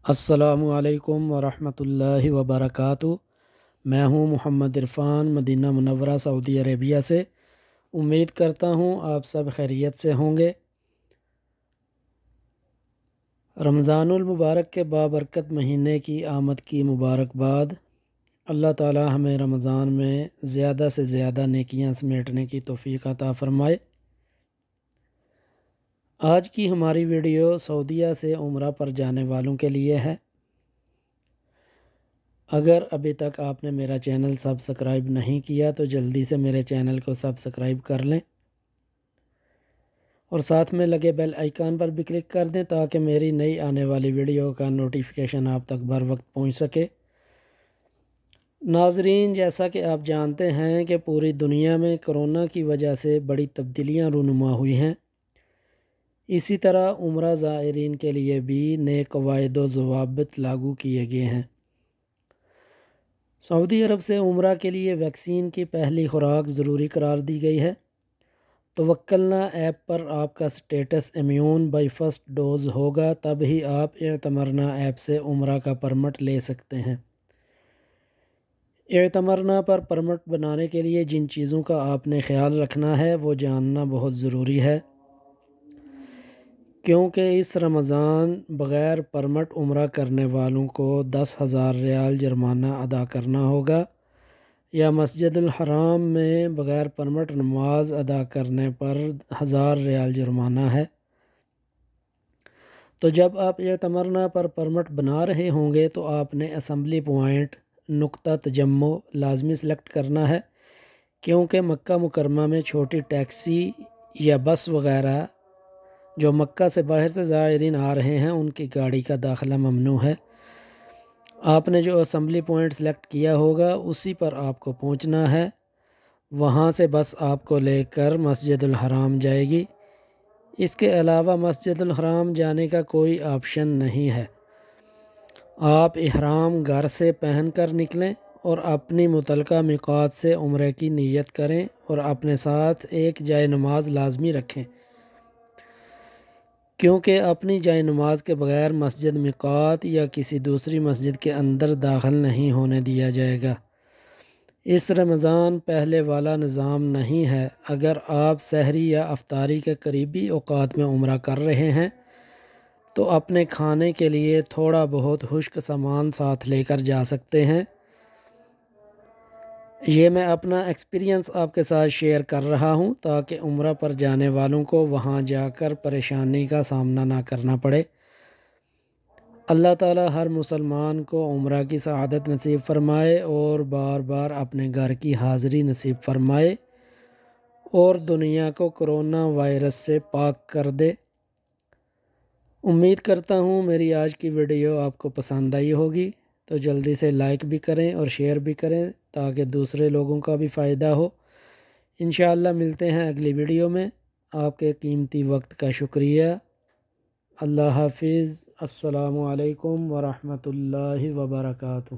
السلام علیکم ورحمۃ اللہ وبرکاتہ۔ میں ہوں محمد عرفان، مدینہ منورہ سعودی عربیہ سے۔ امید کرتا ہوں آپ سب خیریت سے ہوں گے۔ رمضان المبارک کے بابرکت مہینے کی آمد کی مبارکباد۔ اللہ تعالی ہمیں رمضان میں زیادہ سے زیادہ نیکیاں سمیٹنے کی توفیق عطا فرمائے۔ آج کی ہماری ویڈیو سعودیہ سے عمرہ پر جانے والوں کے لیے ہے۔ اگر ابھی تک آپ نے میرا چینل سبسکرائب نہیں کیا تو جلدی سے میرے چینل کو سبسکرائب کر لیں اور ساتھ میں لگے بیل آئیکن پر بھی کلک کر دیں تاکہ میری نئی آنے والی ویڈیو کا نوٹیفیکیشن آپ تک بر وقت پہنچ سکے۔ ناظرین، جیسا کہ آپ جانتے ہیں کہ پوری دنیا میں کرونا کی وجہ سے بڑی تبدیلیاں رونما ہوئی ہیں، اسی طرح عمرہ زائرین کے لیے بھی نئے قواعد و ضوابط لاگو کیے گئے ہیں۔ سعودی عرب سے عمرہ کے لیے ویکسین کی پہلی خوراک ضروری قرار دی گئی ہے۔ توکلنا ایپ پر آپ کا status immune by first dose ہوگا، تب ہی آپ اعتمرنا ایپ سے عمرہ کا پرمٹ لے سکتے ہیں۔ اعتمرنا پر پرمٹ بنانے کے لیے جن چیزوں کا آپ نے خیال رکھنا ہے وہ جاننا بہت ضروری ہے، کیونکہ اس رمضان بغیر پرمٹ عمرہ کرنے والوں کو 10,000 ریال جرمانہ ادا کرنا ہوگا، یا مسجد الحرام میں بغیر پرمٹ نماز ادا کرنے پر 1,000 ریال جرمانہ ہے۔ تو جب آپ اعتمرنا پر پرمٹ بنا رہے ہوں گے تو آپ نے اسمبلی پوائنٹ نقطہ تجمع لازمی سلیکٹ کرنا ہے، کیونکہ مکہ مکرمہ میں چھوٹی ٹیکسی یا بس وغیرہ جو مکہ سے باہر سے زائرین آ رہے ہیں ان کی گاڑی کا داخلہ ممنوع ہے۔ آپ نے جو اسمبلی پوائنٹ سلیکٹ کیا ہوگا اسی پر آپ کو پہنچنا ہے، وہاں سے بس آپ کو لے کر مسجد الحرام جائے گی۔ اس کے علاوہ مسجد الحرام جانے کا کوئی آپشن نہیں ہے۔ آپ احرام گھر سے پہن کر نکلیں اور اپنی متعلقہ میقات سے عمرے کی نیت کریں اور اپنے ساتھ ایک جائے نماز لازمی رکھیں، کیونکہ اپنی جائے نماز کے بغیر مسجد میقات یا کسی دوسری مسجد کے اندر داخل نہیں ہونے دیا جائے گا۔ اس رمضان پہلے والا نظام نہیں ہے۔ اگر آپ سحری یا افطاری کے قریبی اوقات میں عمرہ کر رہے ہیں تو اپنے کھانے کے لیے تھوڑا بہت خشک سامان ساتھ لے کر جا سکتے ہیں۔ یہ میں اپنا ایکسپیرینس آپ کے ساتھ شیئر کر رہا ہوں تاکہ عمرہ پر جانے والوں کو وہاں جا کر پریشانی کا سامنا نہ کرنا پڑے۔ اللہ تعالی ہر مسلمان کو عمرہ کی سعادت نصیب فرمائے اور بار بار اپنے گھر کی حاضری نصیب فرمائے اور دنیا کو کرونا وائرس سے پاک کر دے۔ امید کرتا ہوں میری آج کی ویڈیو آپ کو پسند آئی ہوگی، تو جلدی سے لائک بھی کریں اور شیئر بھی کریں تاکہ دوسرے لوگوں کا بھی فائدہ ہو۔ انشاءاللہ ملتے ہیں اگلی ویڈیو میں۔ آپ کے قیمتی وقت کا شکریہ۔ اللہ حافظ۔ السلام علیکم ورحمۃ اللہ وبرکاتہ۔